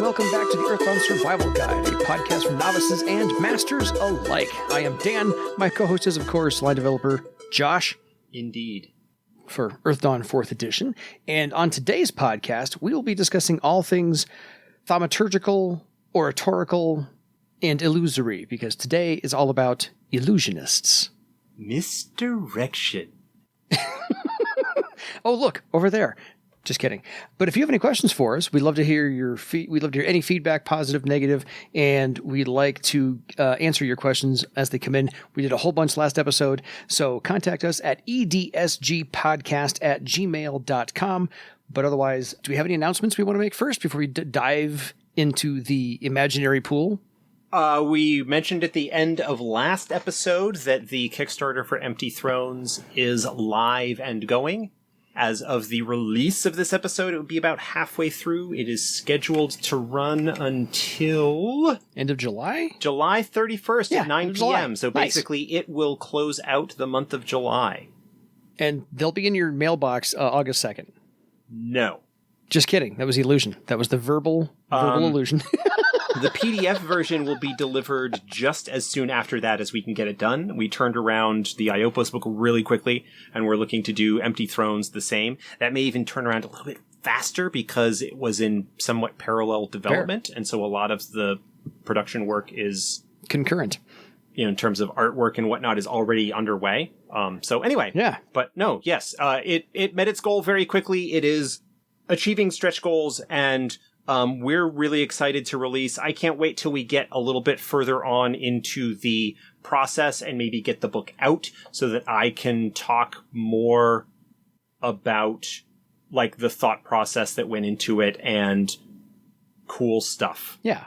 and welcome back to the Earthbound Survival Guide, a podcast for novices and masters alike. I am Dan. My co-host is, of course, line developer Josh. Indeed. For Earthdawn 4th Edition. And on today's podcast, we will be discussing all things thaumaturgical, oratorical, and illusory, because today is all about Illusionists. Misdirection. Oh, look, over there. Just kidding. But if you have any questions for us, we'd love to hear we'd love to hear any feedback, positive, negative, and we'd like to answer your questions as they come in. We did a whole bunch last episode, so contact us at edsgpodcast@gmail.com. But otherwise, do we have any announcements we want to make first before we dive into the imaginary pool? We mentioned at the end of last episode that the Kickstarter for Empty Thrones is live and going. As of the release of this episode, it would be about halfway through. It is scheduled to run until... End of July? July 31st at 9 p.m. So Nice. basically, it will close out the month of July. And they'll be in your mailbox August 2nd. No. Just kidding. That was the illusion. That was the verbal illusion. The PDF version will be delivered just as soon after that as we can get it done. We turned around the Iopos book really quickly, and we're looking to do Empty Thrones the same. That may even turn around a little bit faster because it was in somewhat parallel development, and so a lot of the production work is... concurrent. You know, in terms of artwork and whatnot, is already underway. So anyway. Yeah. But no, yes, it met its goal very quickly. It is achieving stretch goals, and... we're really excited to release. I can't wait till we get a little bit further on into the process and maybe get the book out so that I can talk more about like the thought process that went into it and cool stuff. Yeah.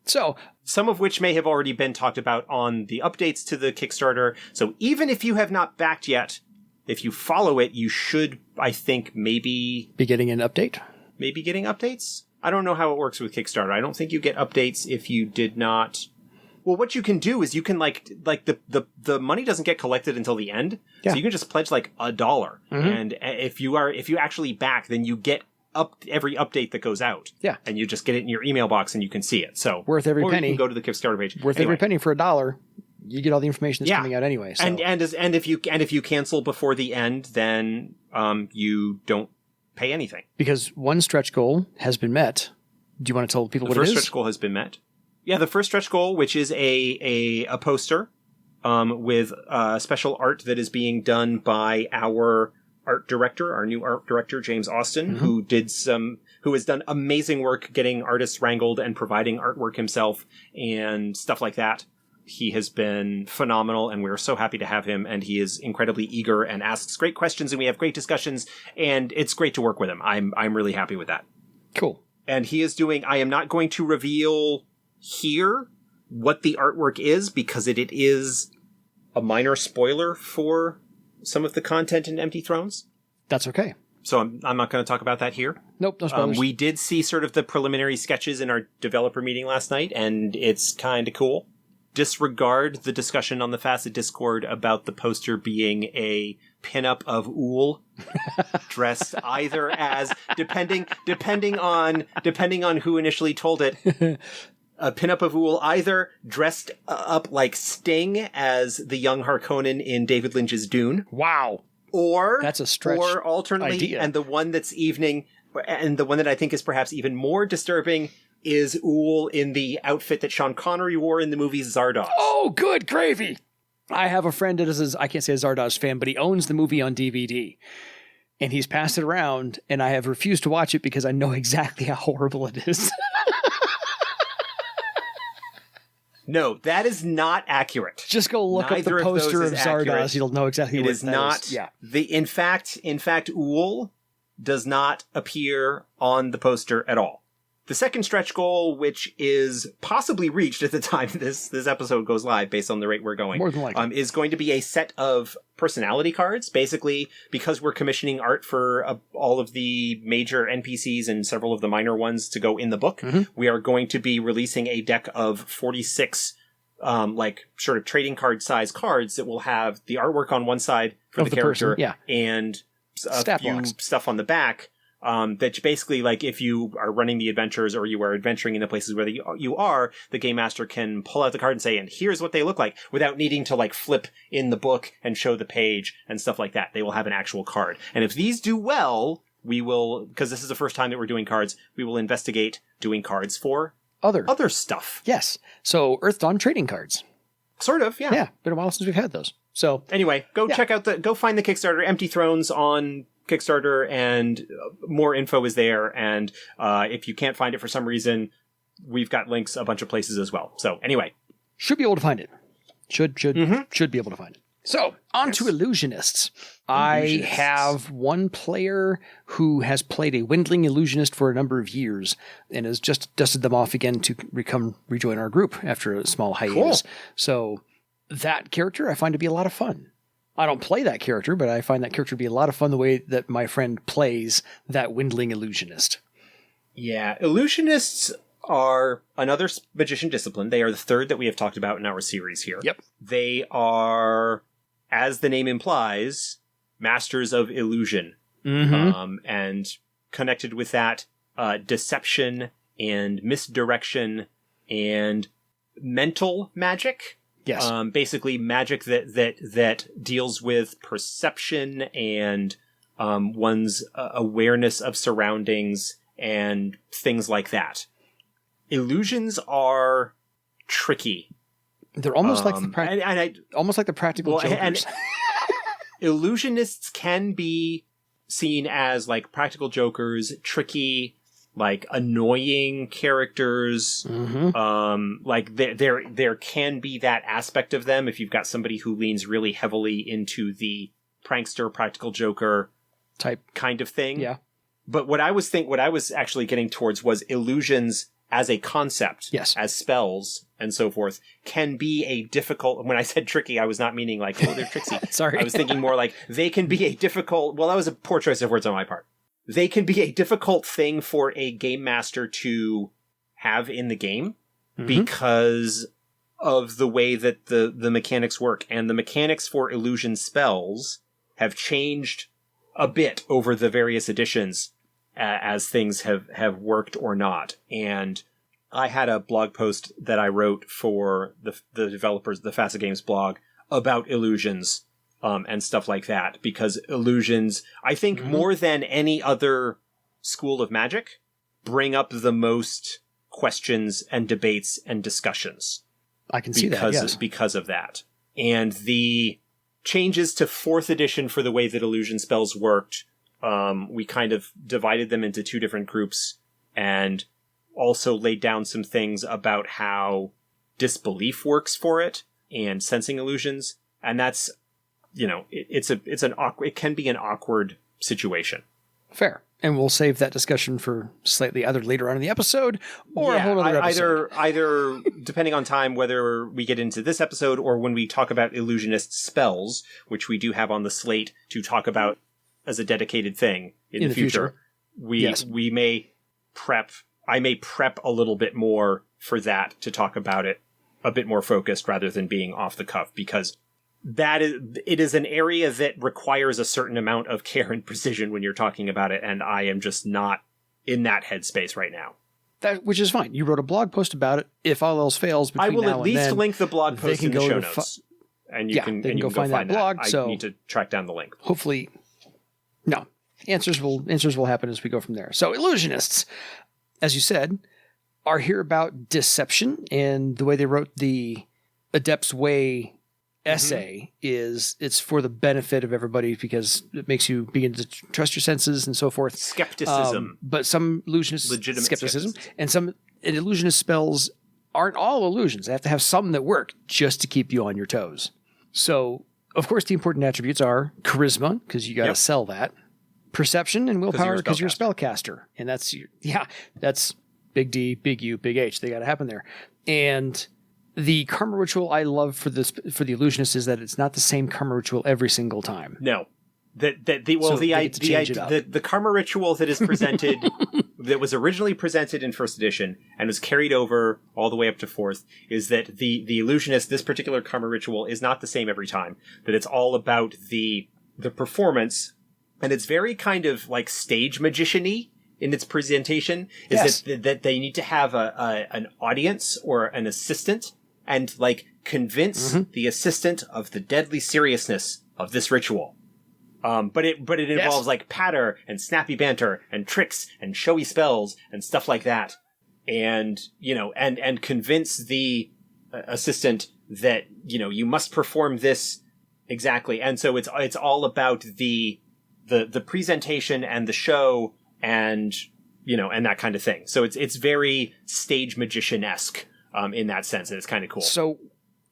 So some of which may have already been talked about on the updates to the Kickstarter. So even if you have not backed yet, if you follow it, you should, I think, maybe be getting an update. Maybe getting updates? I don't know how it works with Kickstarter. I don't think you get updates if you did not... Well, what you can do is you can the money doesn't get collected until the end. Yeah. So you can just pledge like $1. Mm-hmm. And if you actually back, then you get every update that goes out. Yeah. And you just get it in your email box and you can see it. So worth every penny. You can go to the Kickstarter page. Worth every penny for $1. You get all the information that's coming out anyway. So. And if you cancel before the end, then you don't pay anything. Because one stretch goal has been met. Do you want to tell people what it is? The first stretch goal has been met. Yeah, the first stretch goal, which is a poster with special art that is being done by our art director, our new art director, James Austin, mm-hmm. who has done amazing work getting artists wrangled and providing artwork himself and stuff like that. He has been phenomenal, and we're so happy to have him, and he is incredibly eager and asks great questions, and we have great discussions, and it's great to work with him. I'm really happy with that. Cool. And he is doing... I am not going to reveal here what the artwork is, because it is a minor spoiler for some of the content in Empty Thrones. That's okay. So I'm not going to talk about that here. Nope, no spoilers. We did see sort of the preliminary sketches in our developer meeting last night, and it's kind of cool. Disregard the discussion on the Facet Discord about the poster being a pinup of Uhl, dressed either as depending on who initially told it, a pinup of Uhl either dressed up like Sting as the young Harkonnen in David Lynch's Dune. Wow, or that's a stretch. Or alternately, idea. And the one that I think is perhaps even more disturbing is Uhl in the outfit that Sean Connery wore in the movie Zardoz. Oh, good gravy! I have a friend that is, I can't say a Zardoz fan, but he owns the movie on DVD. And he's passed it around, and I have refused to watch it because I know exactly how horrible it is. No, that is not accurate. Just go look up the poster of Zardoz. You'll know exactly what it is. It is not. Yeah. In fact, Uhl does not appear on the poster at all. The second stretch goal, which is possibly reached at the time this episode goes live, based on the rate we're going, more than likely, is going to be a set of personality cards. Basically, because we're commissioning art for all of the major NPCs and several of the minor ones to go in the book, mm-hmm. we are going to be releasing a deck of 46 sort of trading card size cards that will have the artwork on one side for the character, person, and a few stuff on the back. That basically, like, if you are running the adventures or you are adventuring in the places where you are, the game master can pull out the card and say, and here's what they look like, without needing to, like, flip in the book and show the page and stuff like that. They will have an actual card. And if these do well, we will, because this is the first time that we're doing cards, we will investigate doing cards for other stuff. Yes. So Earth Dawn trading cards. Sort of, yeah. Yeah, been a while since we've had those. So anyway, check out go find the Kickstarter, Empty Thrones on Kickstarter, and more info is there. And if you can't find it for some reason, we've got links a bunch of places as well. So anyway, should be able to find it. Should be able to find it. So on to Illusionists. I have one player who has played a Windling Illusionist for a number of years and has just dusted them off again to rejoin our group after a small hiatus. Cool. So that character I find to be a lot of fun. I don't play that character, but I find that character to be a lot of fun the way that my friend plays that Windling Illusionist. Yeah, Illusionists are another magician discipline. They are the third that we have talked about in our series here. Yep. They are, as the name implies, masters of illusion. Mm-hmm. And connected with that, deception and misdirection and mental magic. Yes. Basically magic that deals with perception and one's awareness of surroundings and things like that. Illusions are tricky. They're almost like the practical jokers. And Illusionists can be seen as like practical jokers, tricky, like annoying characters. Mm-hmm. Like there can be that aspect of them if you've got somebody who leans really heavily into the prankster, practical joker type kind of thing. Yeah. But what I was actually getting towards was illusions as a concept, yes, as spells and so forth, can be a difficult... When I said tricky, I was not meaning like, oh, they're tricksy. Sorry. I was thinking more like, they can be a difficult... Well, that was a poor choice of words on my part. They can be a difficult thing for a game master to have in the game because of the way that the mechanics work. And the mechanics for illusion spells have changed a bit over the various editions as things have worked or not. And I had a blog post that I wrote for the developers, the Facet Games blog, about illusions and stuff like that. Because illusions, I think more than any other school of magic, bring up the most questions and debates and discussions. I can see that, yes. Because of that. And the changes to 4th edition for the way that illusion spells worked, we kind of divided them into two different groups and also laid down some things about how disbelief works for it and sensing illusions. And that's, it can be an awkward situation. Fair. And we'll save that discussion for slightly either later on in the episode or a whole other episode. Either depending on time, whether we get into this episode or when we talk about illusionist spells, which we do have on the slate to talk about as a dedicated thing in the future. We may prep. I may prep a little bit more for that to talk about it a bit more focused rather than being off the cuff, because it is an area that requires a certain amount of care and precision when you're talking about it, and I am just not in that headspace right now. Which is fine. You wrote a blog post about it. If all else fails, I will at least link the blog post in the show notes, and you can go find that blog. I need to track down the link. Hopefully, no answers will happen as we go from there. So, Illusionists, as you said, are here about deception, and the way they wrote the Adept's Way essay is it's for the benefit of everybody because it makes you begin to trust your senses and so forth. Skepticism. But some illusionist legitimate skepticism. And some illusionist spells aren't all illusions. They have to have some that work just to keep you on your toes. So, of course, the important attributes are charisma, because you got to sell that. Perception and willpower, because you're a spellcaster. And that's big D, big U, big H. They got to happen there. And the karma ritual I love for the illusionist is that it's not the same karma ritual every single time. No. The karma ritual that is presented, that was originally presented in 1st edition and was carried over all the way up to 4th, is that the illusionist, this particular karma ritual, is not the same every time. That it's all about the performance and it's very kind of like stage magician-y in its presentation, is that they need to have an audience or an assistant and like convince the assistant of the deadly seriousness of this ritual. But it involves like patter and snappy banter and tricks and showy spells and stuff like that. And, and convince the assistant that, you must perform this exactly. And so it's all about the presentation and the show and, and that kind of thing. So it's very stage magician-esque, in that sense. And it's kind of cool. So,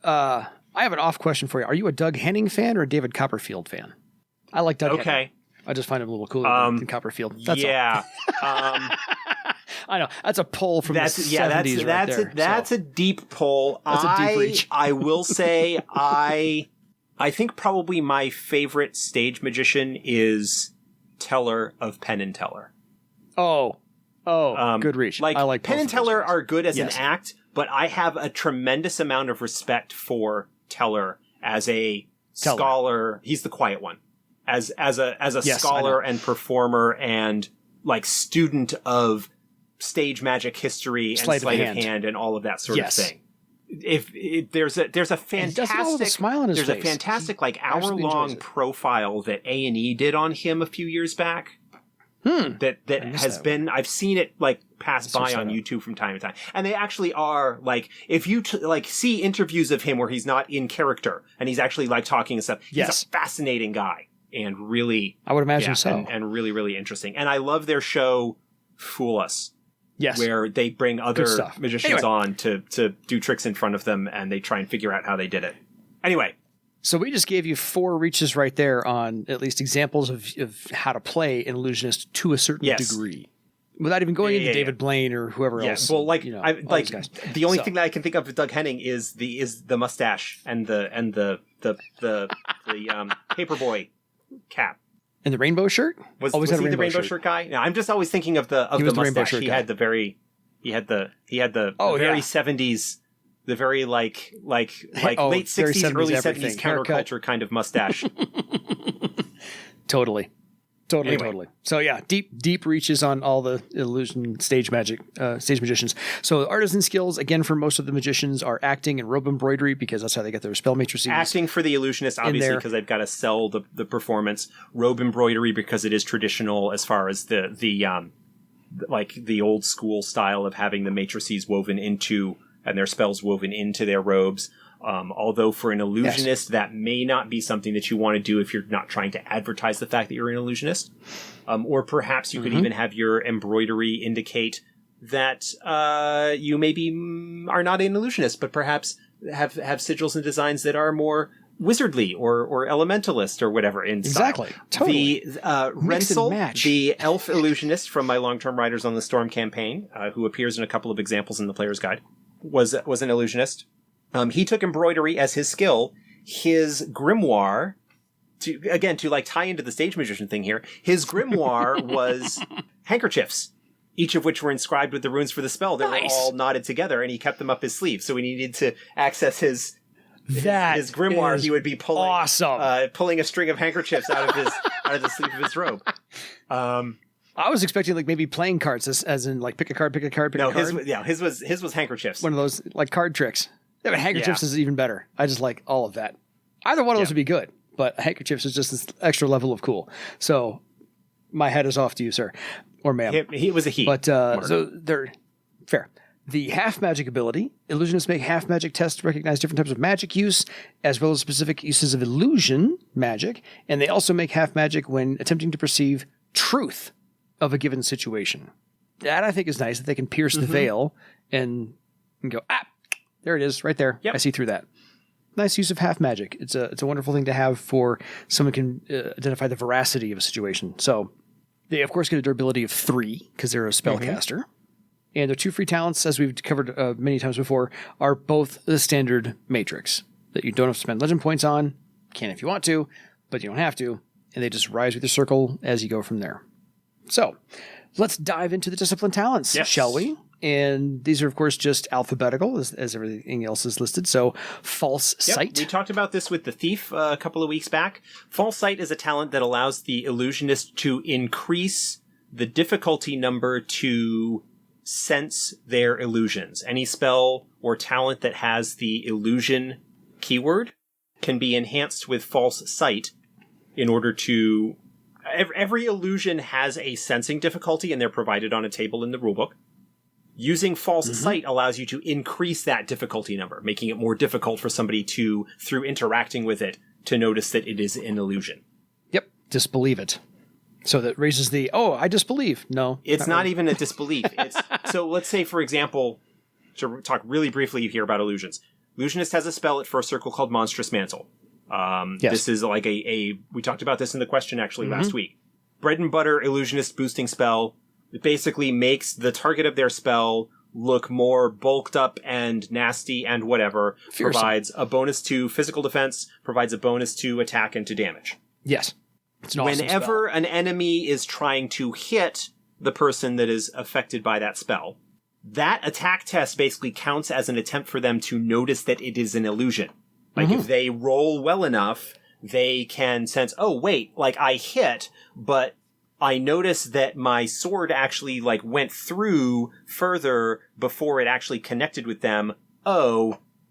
I have an off question for you. Are you a Doug Henning fan or a David Copperfield fan? I like Doug Henning. I just find him a little cooler than Copperfield. That's all. I know. That's a pull from the 70s That's a deep pull. That's a deep reach. I will say I think probably my favorite stage magician is Teller of Penn and Teller. Good reach. Like, I like Penn and Teller are good as an Yes. act, but I have a tremendous amount of respect for Teller as a scholar. He's the quiet one. As a scholar and performer and like student of stage magic history and sleight of hand and all of that sort of thing. If there's a fantastic like hour-long profile that A&E did on him a few years back. That has been, I've seen it like pass by on YouTube from time to time. And they actually are like, if you see interviews of him where he's not in character and he's actually like talking and stuff, he's a fascinating guy and really, I would imagine so. And really, really interesting. And I love their show, Fool Us. Yes. Where they bring other magicians on to do tricks in front of them and they try and figure out how they did it. Anyway. So we just gave you 4 reaches right there on at least examples of how to play an illusionist to a certain degree, without even going into David Blaine or whoever else. Well, like the only thing that I can think of with Doug Henning is the mustache and the paperboy cap and the rainbow shirt. Was he the rainbow shirt guy? No, I'm just always thinking of the mustache. He had the very 70s. The very like late 60s, early 70s counterculture kind of mustache. Totally. So yeah, deep reaches on all the illusion stage magicians. So artisan skills, again, for most of the magicians are acting and robe embroidery because that's how they get their spell matrices. Acting for the illusionist, obviously, because they've got to sell the performance. Robe embroidery because it is traditional as far as the old school style of having the matrices woven into and their spells woven into their robes. Although for an illusionist, that may not be something that you want to do if you're not trying to advertise the fact that you're an illusionist. Or perhaps you could even have your embroidery indicate that you maybe are not an illusionist, but perhaps have sigils and designs that are more wizardly or elementalist or whatever in style. Exactly. Totally. The Renssel, the elf illusionist from my Long-Term Riders on the Storm campaign, who appears in a couple of examples in the player's guide, was an illusionist. He took embroidery as his skill. His grimoire, to like tie into the stage magician thing here, his grimoire was handkerchiefs, each of which were inscribed with the runes for the spell that were all knotted together, and he kept them up his sleeve. So when he needed to access his grimoire, he would be pulling a string of handkerchiefs out of the sleeve of his robe. I was expecting like maybe playing cards as in like pick a card, pick a card. His was handkerchiefs. One of those like card tricks. Yeah, but handkerchiefs is even better. I just like all of that. Either one of those would be good, but handkerchiefs is just this extra level of cool. So my head is off to you, sir, or ma'am. He was a he. But so they're fair. The half magic ability, illusionists make half magic tests to recognize different types of magic use, as well as specific uses of illusion magic, and they also make half magic when attempting to perceive truth of a given situation. That I think is nice, that they can pierce the veil and go, there it is, right there. Yep. I see through that. Nice use of half magic. It's a wonderful thing to have for someone can identify the veracity of a situation. So they, of course, get a durability of 3 because they're a spellcaster. And their 2 free talents, as we've covered many times before, are both the standard matrix that you don't have to spend legend points on. Can if you want to, but you don't have to. And they just rise with your circle as you go from there. So let's dive into the discipline talents, shall we? And these are, of course, just alphabetical as everything else is listed. So false sight. We talked about this with the Thief a couple of weeks back. False sight is a talent that allows the illusionist to increase the difficulty number to sense their illusions. Any spell or talent that has the illusion keyword can be enhanced with false sight in order to... Every illusion has a sensing difficulty, and they're provided on a table in the rulebook. Using false sight allows you to increase that difficulty number, making it more difficult for somebody to, through interacting with it, to notice that it is an illusion. Yep, disbelieve it. So that raises the, I disbelieve. No. It's not even a disbelief. So let's say, for example, to talk really briefly here about illusions. Illusionist has a spell at first circle called Monstrous Mantle. Yes. This is like we talked about this in the question actually last week. Bread and butter illusionist boosting spell. It basically makes the target of their spell look more bulked up and nasty and whatever. Fearsome. Provides a bonus to physical defense, provides a bonus to attack and to damage. Yes. It's an awesome Whenever spell. an enemy is trying to hit the person that is affected by that spell, that attack test basically counts as an attempt for them to notice that it is an illusion. Like, if they roll well enough, they can sense, I hit, but I noticed that my sword actually, went through further before it actually connected with them.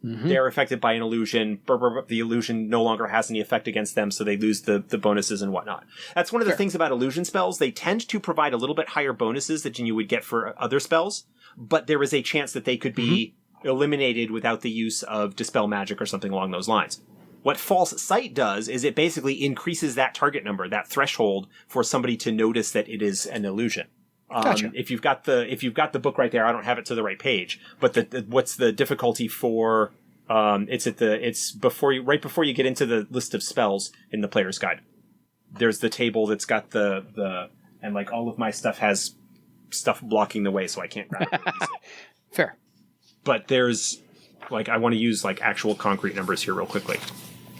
They're affected by an illusion. The illusion no longer has any effect against them, so they lose the bonuses and whatnot. That's one of the things about illusion spells. They tend to provide a little bit higher bonuses than you would get for other spells, but there is a chance that they could be eliminated without the use of Dispel Magic or something along those lines. What false sight does is it basically increases that target number, that threshold, for somebody to notice that it is an illusion. Gotcha. If you've got the book right there, I don't have it to the right page, but what's the difficulty for? It's before you get into the list of spells in the player's guide. There's the table that's got and all of my stuff has stuff blocking the way, so I can't grab it really easily. Fair. But there's, I want to use, actual concrete numbers here real quickly.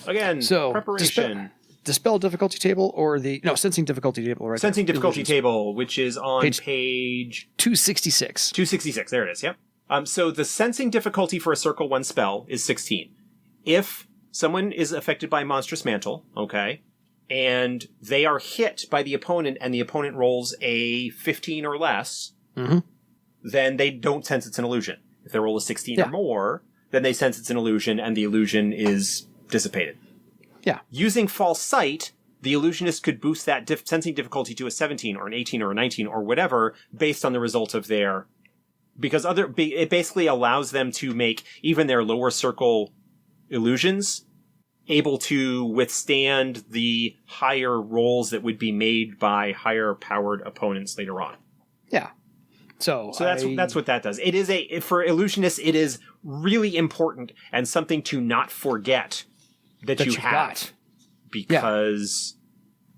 Again, So, preparation. Dispel difficulty table or sensing difficulty table, right? Sensing there. difficulty Illusions. table, which is on page 266. 266. There it is, yep. So the sensing difficulty for a Circle 1 spell is 16. If someone is affected by Monstrous Mantle, and they are hit by the opponent and the opponent rolls a 15 or less, then they don't sense it's an illusion. If they roll a 16 or more, then they sense it's an illusion, and the illusion is dissipated. Yeah. Using false sight, the illusionist could boost that sensing difficulty to a 17 or an 18 or a 19 or whatever based on the result of their... Because it basically allows them to make even their lower circle illusions able to withstand the higher rolls that would be made by higher powered opponents later on. Yeah. So that's what that does. It is for illusionists, it is really important and something to not forget that you have. Because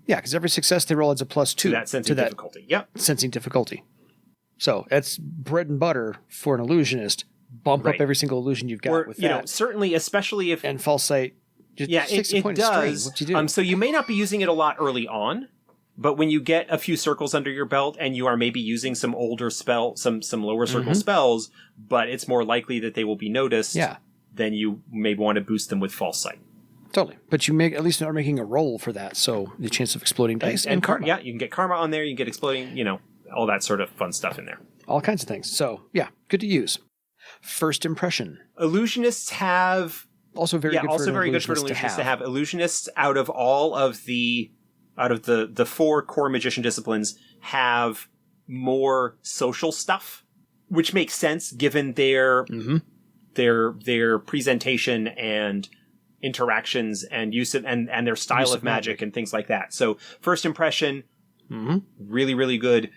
because every success they roll adds a +2 to that sensing difficulty. Yep. Sensing difficulty. So that's bread and butter for an illusionist. Bump up every single illusion you've got with that. Certainly, especially if... And false sight. It does. What do you do? So you may not be using it a lot early on, but when you get a few circles under your belt and you are maybe using some older some lower circle spells, but it's more likely that they will be noticed, then you may want to boost them with false sight. Totally. But you at least are making a roll for that, so the chance of exploding dice and karma. Yeah, you can get karma on there, you can get exploding, all that sort of fun stuff in there. All kinds of things. So, good to use. First impression. Illusionists have... Also very good for an illusionist to have. Illusionists, out of the 4 core magician disciplines, have more social stuff, which makes sense given their presentation and interactions and use of and their style of magic and things like that. So first impression, really, really good.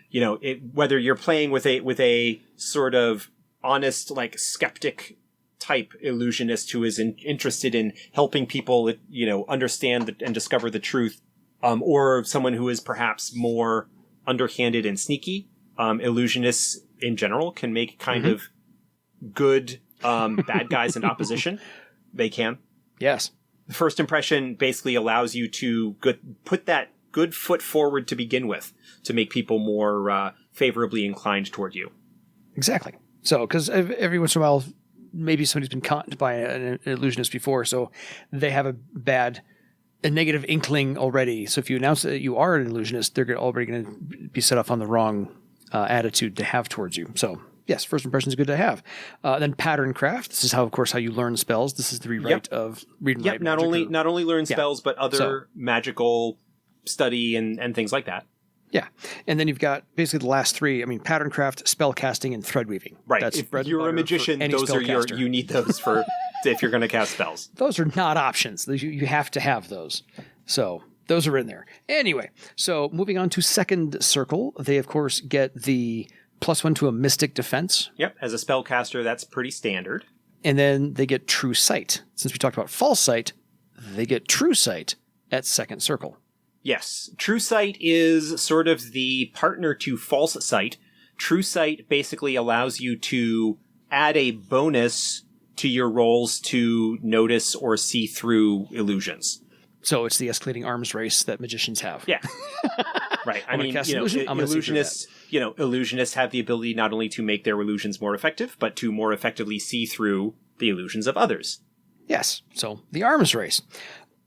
Whether you're playing with a sort of honest, skeptic type illusionist who is interested in helping people, understand and discover the truth, or someone who is perhaps more underhanded and sneaky. Illusionists in general can make kind of good bad guys in opposition. They can. Yes. The first impression basically allows you to put that good foot forward to begin with to make people more favorably inclined toward you. Exactly. So, because every once in a while, maybe somebody's been caught by an illusionist before, so they have a negative inkling already. So if you announce that you are an illusionist, they're already going to be set off on the wrong attitude to have towards you. So yes, first impression is good to have. Then pattern craft. This is how, of course, how you learn spells. This is the rewrite of read and write. Not only learn spells, but other magical study and things like that. Yeah. And then you've got basically the last three. I mean, pattern craft, spell casting, and thread weaving. Right. That's if you're a magician, those are you need those for if you're going to cast spells. Those are not options. You have to have those. So those are in there. Anyway, so moving on to second circle, they, of course, get the +1 to a mystic defense. Yep. As a spellcaster, that's pretty standard. And then they get true sight. Since we talked about false sight, they get true sight at second circle. Yes. True sight is sort of the partner to false sight. True sight basically allows you to add a bonus to your rolls to notice or see through illusions. So it's the escalating arms race that magicians have. Yeah. Right. I mean, illusionists, illusionists have the ability not only to make their illusions more effective, but to more effectively see through the illusions of others. Yes. So the arms race.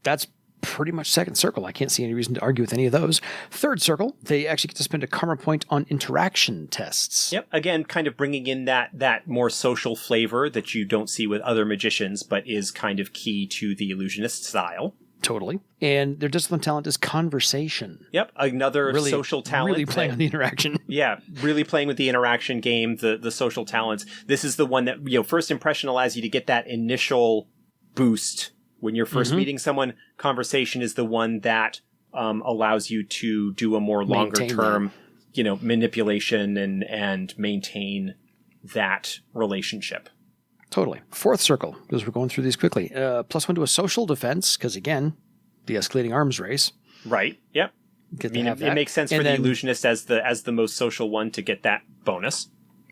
That's pretty much second circle. I can't see any reason to argue with any of those. Third circle, they actually get to spend a karma point on interaction tests. Yep. Again, kind of bringing in that more social flavor that you don't see with other magicians, but is kind of key to the illusionist style. Totally. And their discipline talent is conversation. Yep. Another social talent. Really playing on the interaction. Yeah. Really playing with the interaction game, the social talents. This is the one that, first impression allows you to get that initial boost. When you're first meeting someone, conversation is the one that allows you to do a more longer term, manipulation and maintain that relationship. Totally. Fourth circle, because we're going through these quickly. +1 to a social defense, because again, the escalating arms race. Right. Yep. It makes sense for the illusionist as the most social one to get that bonus.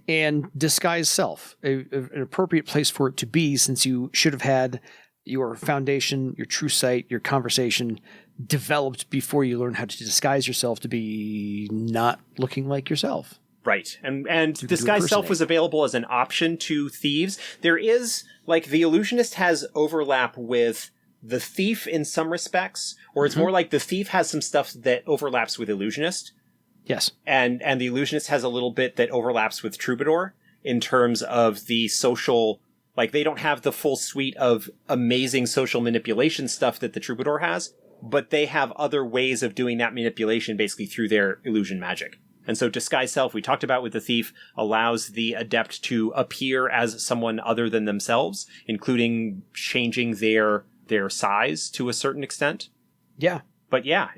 And disguise self, an appropriate place for it to be, since you should have had your foundation, your true sight, your conversation developed before you learn how to disguise yourself to be not looking like yourself. Right. And disguise self was available as an option to thieves. There is, the illusionist has overlap with the thief in some respects, or it's more like the thief has some stuff that overlaps with illusionist. Yes. And the illusionist has a little bit that overlaps with troubadour in terms of the social. They don't have the full suite of amazing social manipulation stuff that the troubadour has, but they have other ways of doing that manipulation basically through their illusion magic. And so disguise self, we talked about with the thief, allows the adept to appear as someone other than themselves, including changing their size to a certain extent. Yeah. But yeah,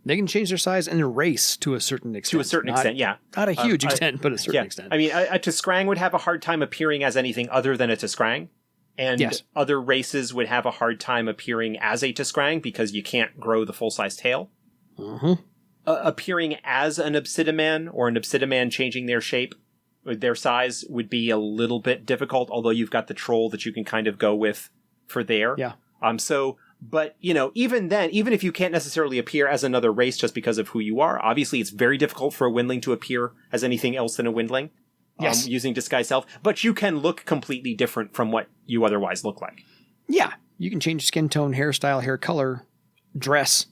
they can change their size and erase to a certain extent. To a certain extent, yeah. Not a huge extent, but a certain extent. I mean, a Tiskrang would have a hard time appearing as anything other than a Tiskrang. And other races would have a hard time appearing as a Tiskrang because you can't grow the full-size tail. Mm-hmm. Appearing as an Obsidiman or an Obsidiman changing their shape, their size, would be a little bit difficult, although you've got the troll that you can kind of go with for there. Yeah. But, even then, even if you can't necessarily appear as another race just because of who you are, obviously it's very difficult for a Windling to appear as anything else than a Windling using disguise self. But you can look completely different from what you otherwise look like. Yeah. You can change skin tone, hairstyle, hair color, dress,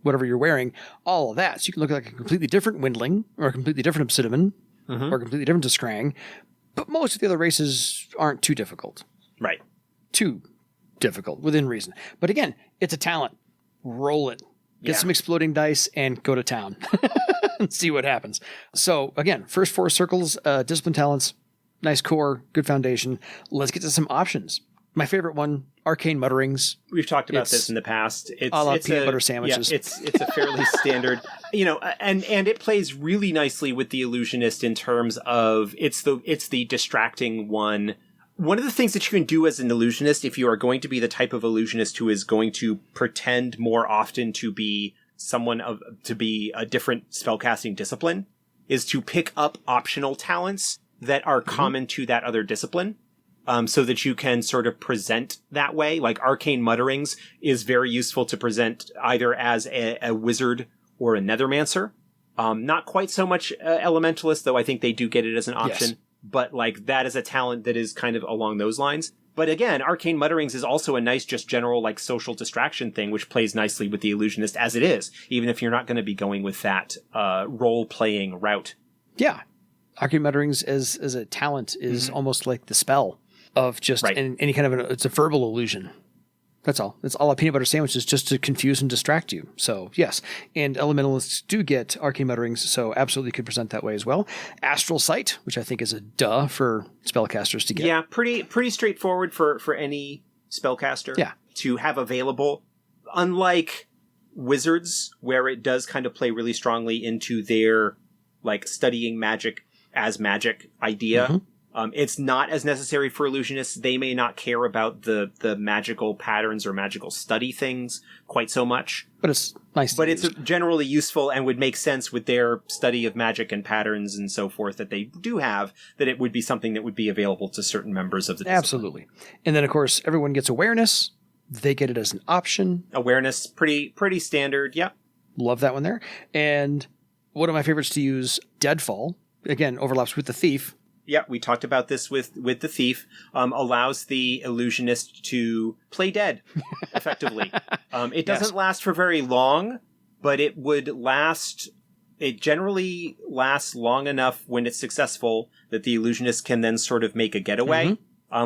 whatever you're wearing, all of that. So you can look like a completely different Windling or a completely different Obsidian or a completely different Tiskrang. But most of the other races aren't too difficult. Right. Too difficult, within reason. But again, it's a talent. Roll it. Get some exploding dice and go to town and see what happens. So again, first four circles, discipline talents, nice core, good foundation. Let's get to some options. My favorite one, arcane mutterings. We've talked about this in the past. It's peanut butter sandwiches. Yeah, it's a fairly standard, and it plays really nicely with the illusionist in terms of it's the distracting one. One of the things that you can do as an illusionist, if you are going to be the type of illusionist who is going to pretend more often to be to be a different spellcasting discipline, is to pick up optional talents that are common to that other discipline, so that you can sort of present that way. Like arcane mutterings is very useful to present either as a wizard or a nethermancer. Not quite so much elementalist, though I think they do get it as an option. Yes. but like that is a talent that is kind of along those lines. But again, Arcane Mutterings is also a nice, just general like social distraction thing, which plays nicely with the Illusionist as it is, even if you're not going to be going with that role-playing route. Yeah. Arcane Mutterings as a talent is almost like the spell of just any kind of it's a verbal illusion. That's all. It's all a peanut butter sandwich is just to confuse and distract you. So, yes. And Elementalists do get Arcane Mutterings, so absolutely could present that way as well. Astral Sight, which I think is a duh for spellcasters to get. Yeah, pretty straightforward for any spellcaster to have available. Unlike Wizards, where it does kind of play really strongly into their like studying magic as magic idea. It's not as necessary for Illusionists. They may not care about the magical patterns or magical study things quite so much. But it's nice. But it's generally useful and would make sense with their study of magic and patterns and so forth that they do have, that it would be something that would be available to certain members of the discipline. Absolutely. And then, of course, everyone gets awareness. They get it as an option. Awareness, pretty standard. Yep. Love that one there. And one of my favorites to use, Deadfall. Again, overlaps with the Thief. Yeah, we talked about this with the Thief. Allows the Illusionist to play dead, effectively. It doesn't last for very long, but it would last... It generally lasts long enough when it's successful that the Illusionist can then sort of make a getaway.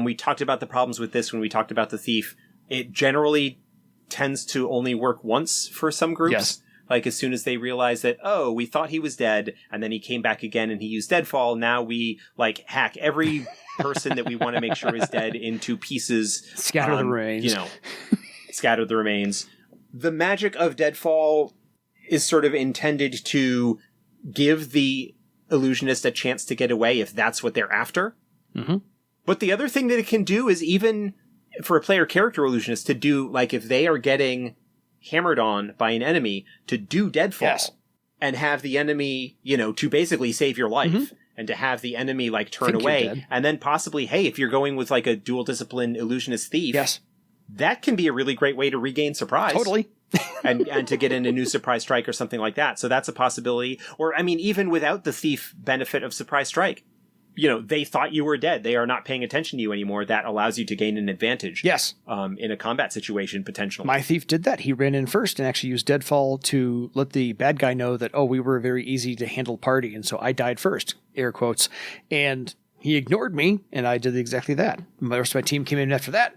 We talked about the problems with this when we talked about the Thief. It generally tends to only work once for some groups. Yes. Like, as soon as they realize that, oh, we thought he was dead, and then he came back again and he used Deadfall, now we, like, hack every person that we want to make sure is dead into pieces. Scatter the remains. Scatter the remains. The magic of Deadfall is sort of intended to give the Illusionist a chance to get away if that's what they're after. But the other thing that it can do is, even for a player character Illusionist, to do, like, if they are getting hammered on by an enemy, to do Deadfall and have the enemy, to basically save your life and to have the enemy like turn away, and then possibly, hey, if you're going with like a dual discipline Illusionist Thief, that can be a really great way to regain surprise. Totally. and to get in a new surprise strike or something like that. So that's a possibility. Or, I mean, even without the Thief benefit of surprise strike, they thought you were dead. They are not paying attention to you anymore. That allows you to gain an advantage. Yes. In a combat situation, potentially. My Thief did that. He ran in first and actually used Deadfall to let the bad guy know that, we were a very easy to handle party. And so I died first, air quotes. And he ignored me, and I did exactly that. The rest of my team came in after that.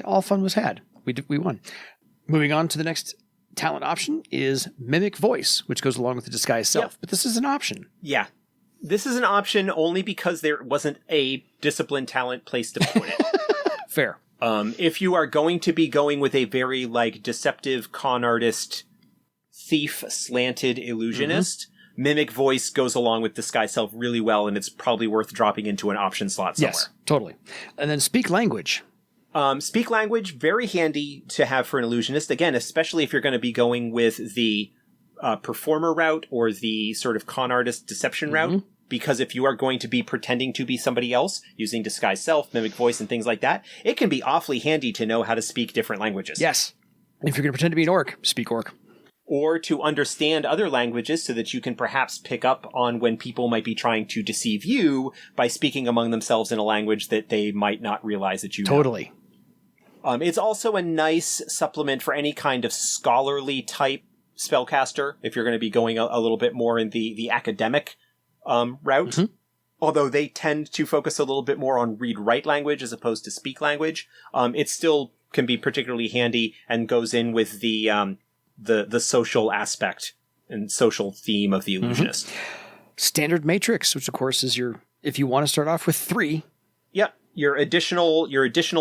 All fun was had. We won. Moving on to the next talent option is Mimic Voice, which goes along with the Disguise Self. Yep. But this is an option. Yeah. This is an option only because there wasn't a discipline talent place to put it. Fair. If you are going to be going with a very like deceptive con artist, thief slanted illusionist, Mimic Voice goes along with Disguise Self really well, and it's probably worth dropping into an option slot somewhere. Yes, totally. And then Speak Language. Speak Language, very handy to have for an illusionist. Again, especially if you're going to be going with the performer route or the sort of con artist deception route. Because if you are going to be pretending to be somebody else, using Disguise Self, Mimic Voice, and things like that, it can be awfully handy to know how to speak different languages. Yes. If you're going to pretend to be an orc, speak orc. Or to understand other languages so that you can perhaps pick up on when people might be trying to deceive you by speaking among themselves in a language that they might not realize that you know. Totally. It's also a nice supplement for any kind of scholarly type spellcaster, if you're going to be going a little bit more in the academic route. Although they tend to focus a little bit more on read-write language as opposed to speak language. It still can be particularly handy and goes in with the social aspect and social theme of the Illusionist. Standard Matrix, which of course is if you want to start off with 3. Yep. Your additional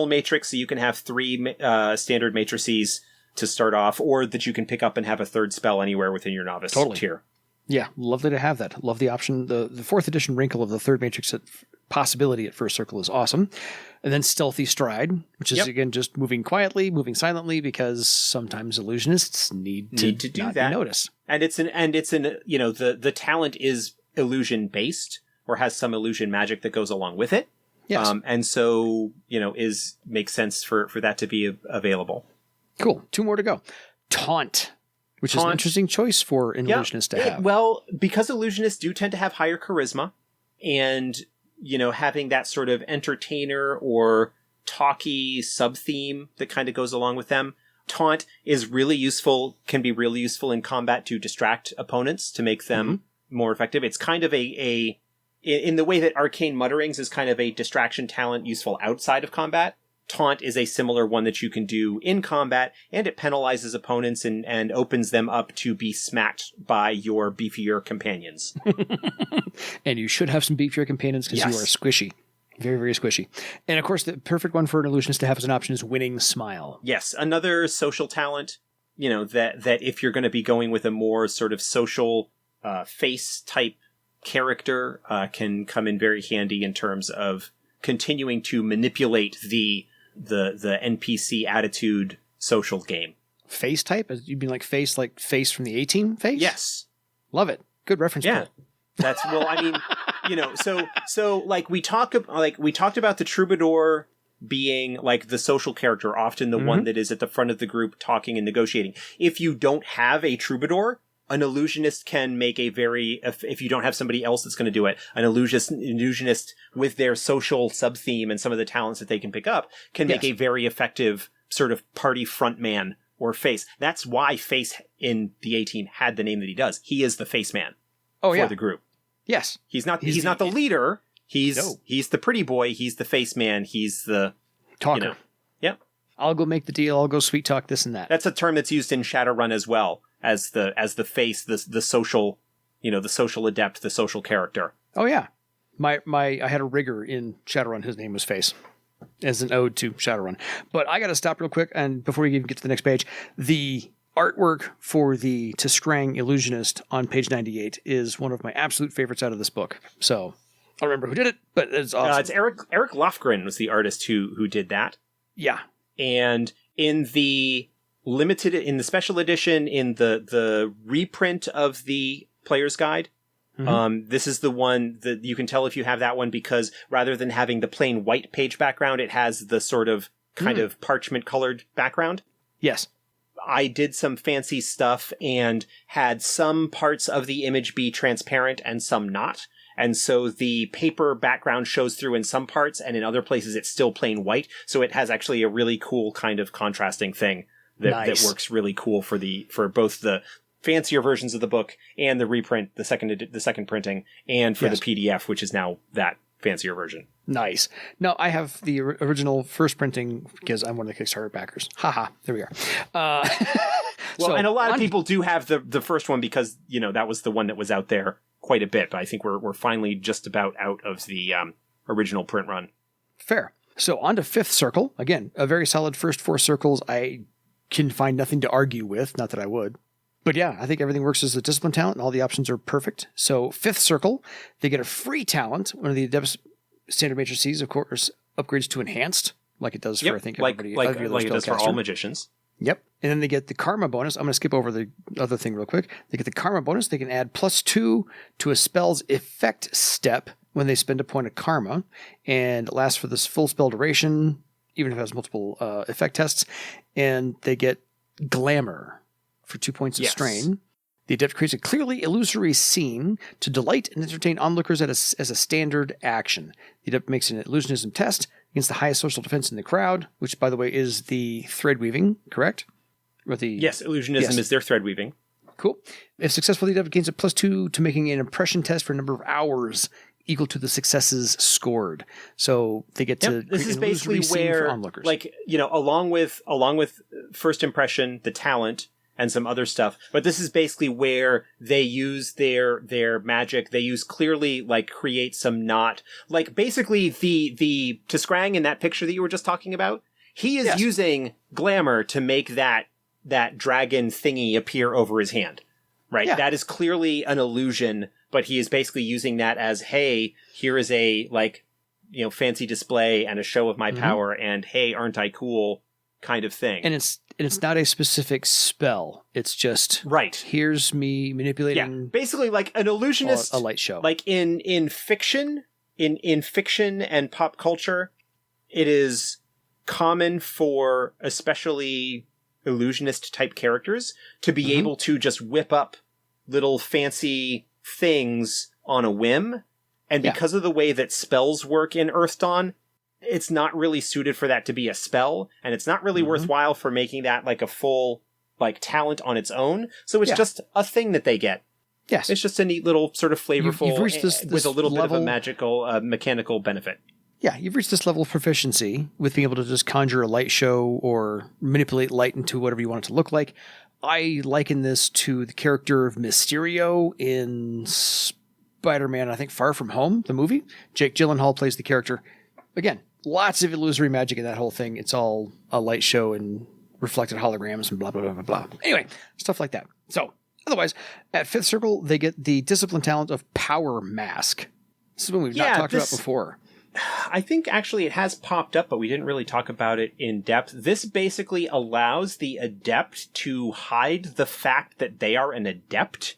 matrix, so you can have 3 standard matrices to start off, or that you can pick up and have a third spell anywhere within your novice tier. Yeah, lovely to have that. Love the option. The 4th edition wrinkle of the third matrix possibility at first circle is awesome. And then Stealthy Stride, which is again just moving quietly, moving silently, because sometimes illusionists need to do not that. Notice. And the talent is illusion based or has some illusion magic that goes along with it. Yes. And so, makes sense for that to be available. Cool. 2 more to go. Taunt, which is an interesting choice for an illusionist to have. Well, because illusionists do tend to have higher charisma, and having that sort of entertainer or talky sub-theme that kind of goes along with them. Taunt is really useful, can be really useful in combat to distract opponents, to make them more effective. It's kind of in the way that Arcane Mutterings is kind of a distraction talent useful outside of combat. Taunt is a similar one that you can do in combat, and it penalizes opponents and opens them up to be smacked by your beefier companions. And you should have some beefier companions because you are squishy. Very, very squishy. And of course, the perfect one for an illusionist to have as an option is Winning Smile. Yes, another social talent, that if you're going to be going with a more sort of social face type character, can come in very handy in terms of continuing to manipulate the NPC attitude social game. Face type? You mean like face from the A-Team face? Yes. Love it. Good reference. Yeah. That's, well, I mean, so like we talked about the troubadour being like the social character, often the one that is at the front of the group talking and negotiating. If you don't have a troubadour, an illusionist can make if you don't have somebody else that's going to do it, an illusionist with their social sub-theme and some of the talents that they can pick up can make a very effective sort of party frontman or face. That's why Face in the A-Team had the name that he does. He is the face man for the group. Yes. He's not the leader. He's the pretty boy. He's the face man. He's the talker. Yep. I'll go make the deal. I'll go sweet talk this and that. That's a term that's used in Shadowrun as well as the face, the social, the social adept, the social character. Oh yeah. I had a rigger in Shadowrun. His name was Face, as an ode to Shadowrun. But I got to stop real quick, and before we even get to the next page, the artwork for the Tiskrang Illusionist on page 98 is one of my absolute favorites out of this book. So I don't remember who did it, but it's awesome. It's Eric Lofgren was the artist who did that. Yeah. And in the special edition, in the reprint of the Player's Guide, this is the one that you can tell if you have that one, because rather than having the plain white page background, it has the sort of kind of parchment colored background. Yes. I did some fancy stuff and had some parts of the image be transparent and some not. And so the paper background shows through in some parts, and in other places it's still plain white. So it has actually a really cool kind of contrasting thing that works really cool for both the fancier versions of the book and the reprint, the second printing, and for the PDF, which is now that fancier version. Nice. No, I have the original first printing because I'm one of the Kickstarter backers. Haha, there we are. And a lot of people do have the first one because, that was the one that was out there quite a bit. But I think we're finally just about out of the original print run. Fair. So on to Fifth Circle. Again, a very solid first 4 circles. I can find nothing to argue with. Not that I would. But yeah, I think everything works as a discipline talent and all the options are perfect. So Fifth Circle, they get a free talent. One of the Adeptus standard matrices, of course, upgrades to enhanced, like it does for, I think, everybody. Like it does for all magicians. Yep. And then they get the Karma bonus. I'm going to skip over the other thing real quick. They get the Karma bonus. They can add +2 to a spell's effect step when they spend a point of Karma, and it lasts for this full spell duration, even if it has multiple effect tests. And they get Glamour for 2 points of strain. The Adept creates a clearly illusory scene to delight and entertain onlookers as a standard action. The Adept makes an illusionism test against the highest social defense in the crowd, which, by the way, is the thread weaving, correct? Yes, illusionism is their thread weaving. Cool. If successful, the Adept gains a +2 to making an impression test for a number of hours equal to the successes scored. So they get to this is basically where, onlookers. Along with first impression, the talent, and some other stuff. But this is basically where they use their magic. They use clearly, create some basically the Tiskrang in that picture that you were just talking about. He is using glamour to make that dragon thingy appear over his hand. Right? Yeah. That is clearly an illusion, but he is basically using that as, hey, here is a fancy display and a show of my power, and hey, aren't I cool kind of thing. And it's not a specific spell. It's just here's me manipulating. Yeah, basically like an illusionist, a light show. Like in fiction, in fiction and pop culture, it is common for especially illusionist type characters to be able to just whip up little fancy things on a whim And because of the way that spells work in Earth Dawn, it's not really suited for that to be a spell, and it's not really worthwhile for making that like a full like talent on its own. So it's just a thing that they get. Yes. It's just a neat little sort of flavorful You've reached this with a little level, bit of a magical, mechanical benefit. Yeah, you've reached this level of proficiency with being able to just conjure a light show or manipulate light into whatever you want it to look like. I liken this to the character of Mysterio in Spider-Man, I think Far From Home, the movie. Jake Gyllenhaal plays the character. Again, lots of illusory magic in that whole thing. It's all a light show and reflected holograms and blah, blah, blah, blah, blah. Anyway, stuff like that. So, otherwise, at 5th Circle, they get the discipline talent of Power Mask. This is one we've not talked about before. I think actually it has popped up, but we didn't really talk about it in depth. This basically allows the adept to hide the fact that they are an adept.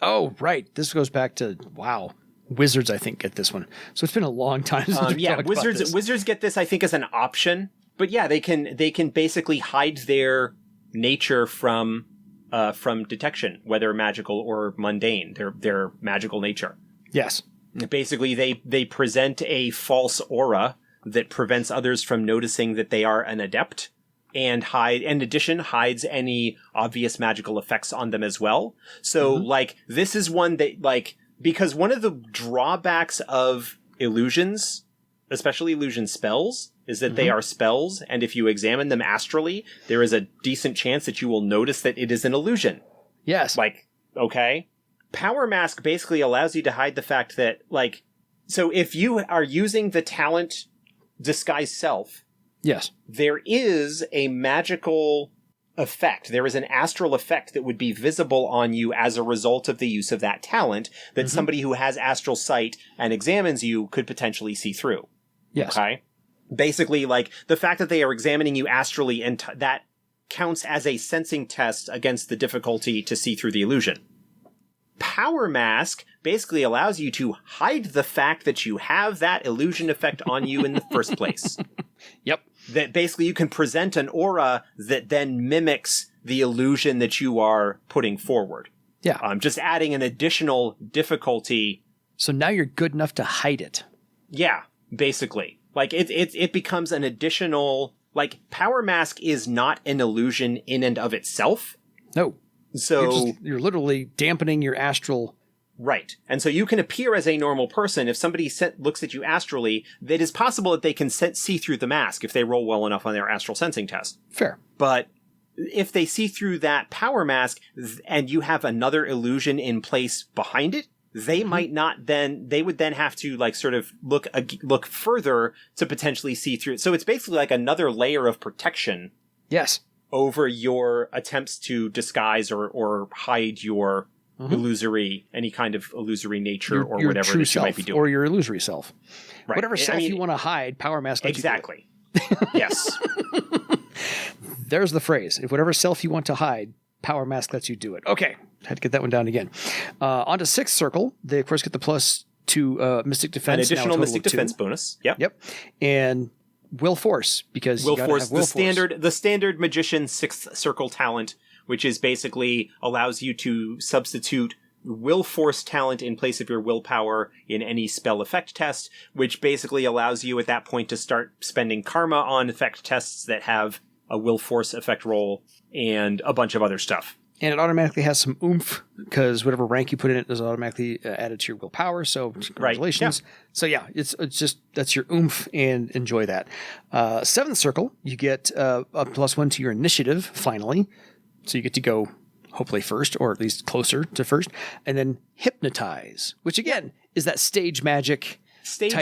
Oh, right. This goes back to, wow. Wizards, I think, get this one. So it's been a long time since we've talked about this. Wizards get this, I think, as an option. But yeah, they can basically hide their nature from detection, whether magical or mundane, their magical nature. Yes. Basically, they present a false aura that prevents others from noticing that they are an adept, and in addition, hides any obvious magical effects on them as well. So, like, this is one that, like, because one of the drawbacks of illusions, especially illusion spells, is that they are spells, and if you examine them astrally, there is a decent chance that you will notice that it is an illusion. Yes. Like, okay. Power Mask basically allows you to hide the fact that, like, so if you are using the talent Disguise Self, yes, there is a magical effect. There is an astral effect that would be visible on you as a result of the use of that talent that somebody who has astral sight and examines you could potentially see through. Yes. Okay? Basically, like, the fact that they are examining you astrally, and that counts as a sensing test against the difficulty to see through the illusion. Power Mask basically allows you to hide the fact that you have that illusion effect on you in the first place. Yep. That basically you can present an aura that then mimics the illusion that you are putting forward. Yeah. Just adding an additional difficulty. So now you're good enough to hide it. Yeah, basically. Like, it becomes an additional... Like, Power Mask is not an illusion in and of itself. No. So you're literally dampening your astral. Right. And so you can appear as a normal person. If somebody looks at you astrally, it is possible that they can see through the mask if they roll well enough on their astral sensing test. Fair. But if they see through that Power Mask and you have another illusion in place behind it, they might not then, they would then have to, like, sort of look further to potentially see through it. So it's basically like another layer of protection. Yes. Over your attempts to disguise or hide your any kind of illusory nature or whatever true that you might be doing. Or your illusory self. Right. Whatever self you want to hide, Power Mask lets exactly. you do it. Yes. There's the phrase. If whatever self you want to hide, Power Mask lets you do it. Okay. Had to get that one down again. On to 6th Circle. They, of course, get the +2 Mystic Defense. An additional Mystic Defense bonus. Yep. And Will Force, because Will Force, the standard magician 6th Circle talent, which is basically allows you to substitute Will Force talent in place of your Willpower in any spell effect test, which basically allows you at that point to start spending karma on effect tests that have a Will Force effect roll and a bunch of other stuff. And it automatically has some oomph, because whatever rank you put in it is automatically added to your willpower. So congratulations. Right. Yeah. So yeah, it's just, that's your oomph, and enjoy that. 7th Circle, you get a +1 to your initiative, finally. So you get to go hopefully first, or at least closer to first. And then Hypnotize, which again is that stage magic.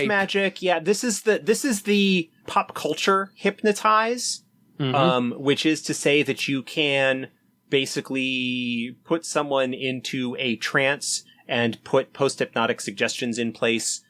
Magic, yeah. This is the pop culture Hypnotize, which is to say that you can basically put someone into a trance and put post-hypnotic suggestions in place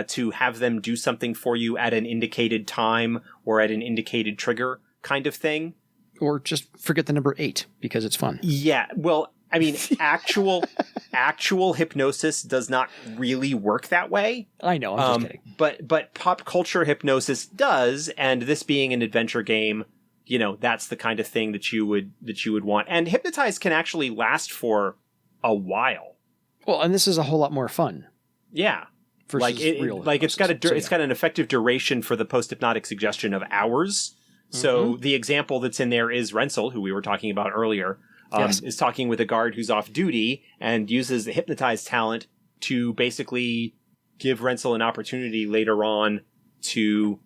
to have them do something for you at an indicated time or at an indicated trigger kind of thing. Or just forget the number 8 because it's fun. Yeah, well, I mean, actual hypnosis does not really work that way. I know, I'm just kidding. But pop culture hypnosis does, and this being an adventure game, you know, that's the kind of thing that you would want. And Hypnotize can actually last for a while. Well, and this is a whole lot more fun. Yeah. versus real it's got hypnosis. it's got an effective duration for the post-hypnotic suggestion of hours. So the example that's in there is Renzel, who we were talking about earlier, is talking with a guard who's off duty and uses the hypnotize talent to basically give Renzel an opportunity later on to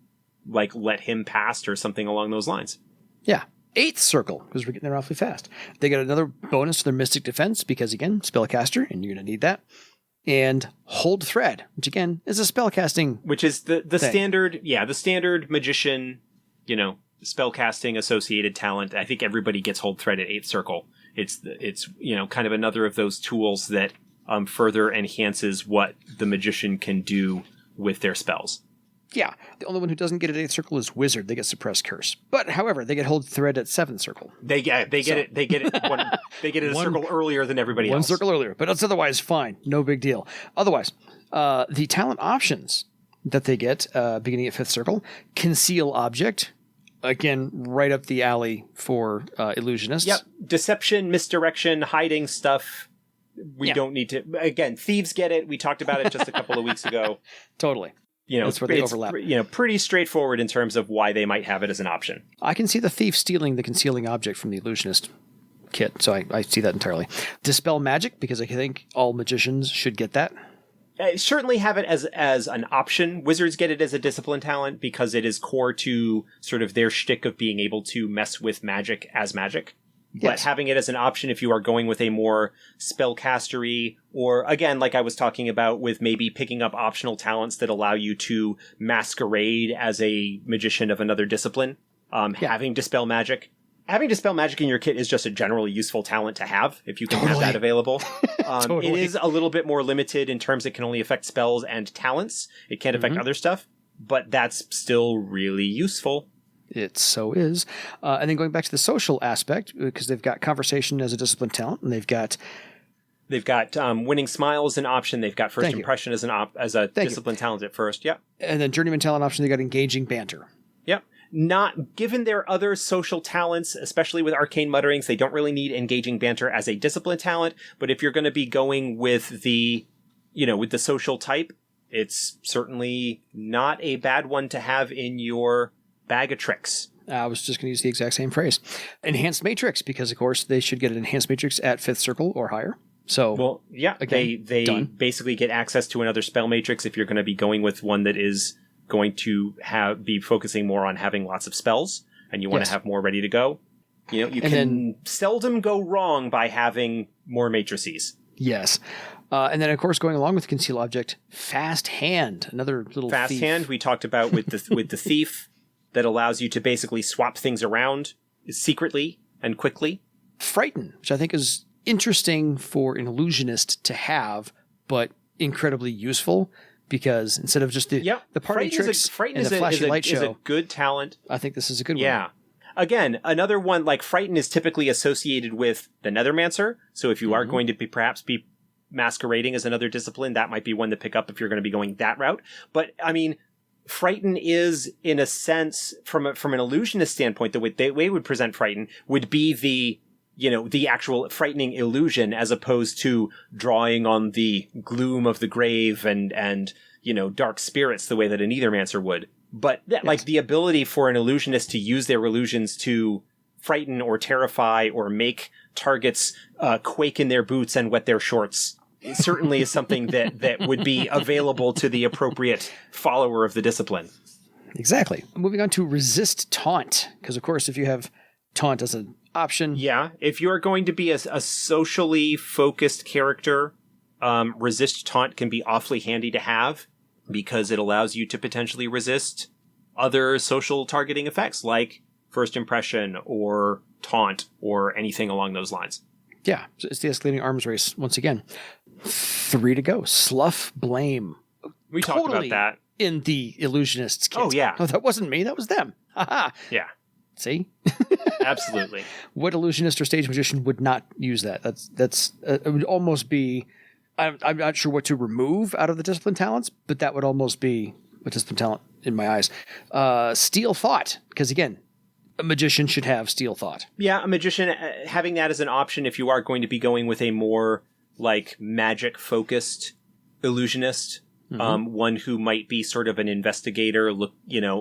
like let him past or something along those lines. Yeah. 8th circle, because we're getting there awfully fast. They get another bonus to their mystic defense because, again, spellcaster, and you're going to need that. And hold thread, which again is a spellcasting, which is the standard, the standard magician, spellcasting associated talent. I think everybody gets hold thread at 8th circle. It's kind of another of those tools that further enhances what the magician can do with their spells. Yeah, the only one who doesn't get it at 8th circle is Wizard. They get Suppressed Curse. But however, they get hold thread at 7th circle. They get it a circle earlier than everybody else. One circle earlier, but it's otherwise fine. No big deal. Otherwise, the talent options that they get beginning at 5th circle, Conceal Object, again, right up the alley for Illusionists. Yep, deception, misdirection, hiding stuff. We don't need to. Again, thieves get it. We talked about it just a couple of weeks ago. Totally. That's where they overlap. Pretty straightforward in terms of why they might have it as an option. I can see the thief stealing the concealing object from the Illusionist kit, so I see that entirely. Dispel magic, because I think all magicians should get that. Certainly have it as an option. Wizards get it as a discipline talent because it is core to sort of their shtick of being able to mess with magic as magic. But having it as an option if you are going with a more spellcastery, or again, like I was talking about with maybe picking up optional talents that allow you to masquerade as a magician of another discipline, having Dispel Magic. Having Dispel Magic in your kit is just a generally useful talent to have if you can have that available. It is a little bit more limited in terms it can only affect spells and talents. It can't affect other stuff, but that's still really useful. It so is. And then going back to the social aspect, because they've got conversation as a discipline talent, and they've got winning smile as an option. They've got first impression as a discipline talent at first. Yep. And then journeyman talent option, they got engaging banter. Yep. Not given their other social talents, especially with arcane mutterings, they don't really need engaging banter as a discipline talent. But if you're going to be going with the social type, it's certainly not a bad one to have in your bag of tricks. I was just going to use the exact same phrase. Enhanced Matrix, because of course they should get an Enhanced Matrix at 5th circle or higher. So, again, they basically get access to another spell matrix if you're going to be going with one that is going to be focusing more on having lots of spells, and you want to have more ready to go. You can seldom go wrong by having more matrices. Yes. And then, of course, going along with Conceal Object, Fast Hand, another little Fast Hand we talked about with the Thief. That allows you to basically swap things around secretly and quickly. Frighten, which I think is interesting for an illusionist to have, but incredibly useful, because instead of just the party tricks and the flashy light show, is a good talent. I think this is a good one. Yeah. Again, another one like Frighten is typically associated with the Nethermancer. So if you are going to perhaps be masquerading as another discipline, that might be one to pick up if you're going to be going that route. But I mean, Frighten is, in a sense, from an illusionist standpoint, the way they would present Frighten would be the actual frightening illusion, as opposed to drawing on the gloom of the grave and dark spirits the way that an Ethermancer would. But like the ability for an illusionist to use their illusions to frighten or terrify or make targets quake in their boots and wet their shorts. It certainly is something that would be available to the appropriate follower of the discipline. Exactly. Moving on to Resist Taunt, because of course if you have Taunt as an option... Yeah, if you're going to be a socially focused character, Resist Taunt can be awfully handy to have, because it allows you to potentially resist other social targeting effects, like First Impression or Taunt or anything along those lines. Yeah, so it's the escalating arms race once again. 3 to go. Slough Blame. We talked about that. In the Illusionists kit. Oh, yeah. No, that wasn't me. That was them. Haha. Yeah. See? Absolutely. What illusionist or stage magician would not use that? It would almost be... I'm not sure what to remove out of the discipline talents, but that would almost be a discipline talent in my eyes. Steal Thought, because again, a magician should have Steal Thought. Yeah, a magician, having that as an option if you are going to be going with a more, like, magic-focused illusionist, one who might be sort of an investigator,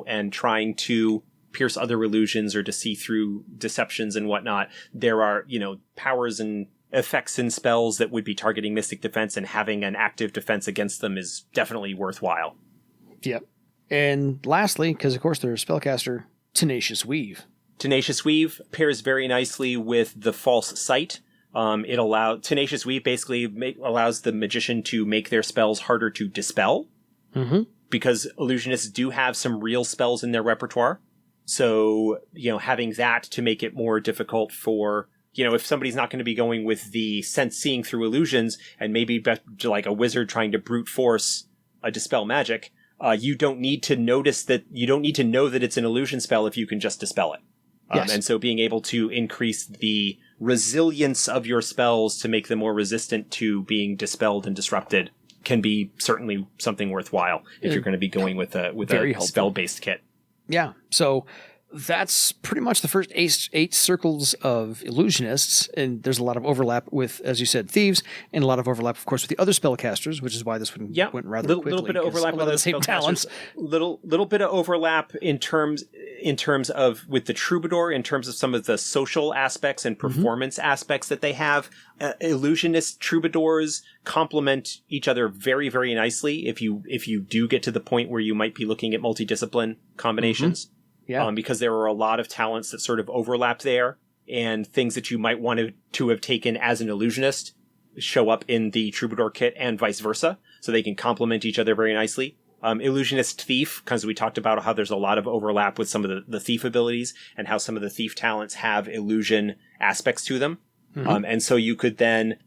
and trying to pierce other illusions or to see through deceptions and whatnot. There are, powers and effects and spells that would be targeting Mystic Defense, and having an active defense against them is definitely worthwhile. Yep. And lastly, because of course they're a spellcaster, Tenacious Weave. Tenacious Weave pairs very nicely with the False Sight. Tenacious Weave basically allows the magician to make their spells harder to dispel. Mm-hmm. Because illusionists do have some real spells in their repertoire. So, having that to make it more difficult for, if somebody's not going to be going with the sense seeing through illusions, and maybe like a wizard trying to brute force a dispel magic, you don't need to know that it's an illusion spell if you can just dispel it. Yes. And so being able to increase the resilience of your spells to make them more resistant to being dispelled and disrupted can be certainly something worthwhile if you're going to be going with a spell-based kit. Yeah. So that's pretty much the first eight circles of Illusionists, and there's a lot of overlap with, as you said, Thieves, and a lot of overlap, of course, with the other spellcasters, which is why this one went rather quickly. Little bit of overlap with the same talents. Little bit of overlap in terms of with the Troubadour, in terms of some of the social aspects and performance aspects that they have. Illusionist Troubadours complement each other very, very nicely. If you do get to the point where you might be looking at multidiscipline combinations. Yeah. Because there are a lot of talents that sort of overlap there, and things that you might want to have taken as an illusionist show up in the Troubadour kit, and vice versa, so they can complement each other very nicely. Illusionist Thief, because we talked about how there's a lot of overlap with some of the thief abilities, and how some of the thief talents have illusion aspects to them. And so you could then,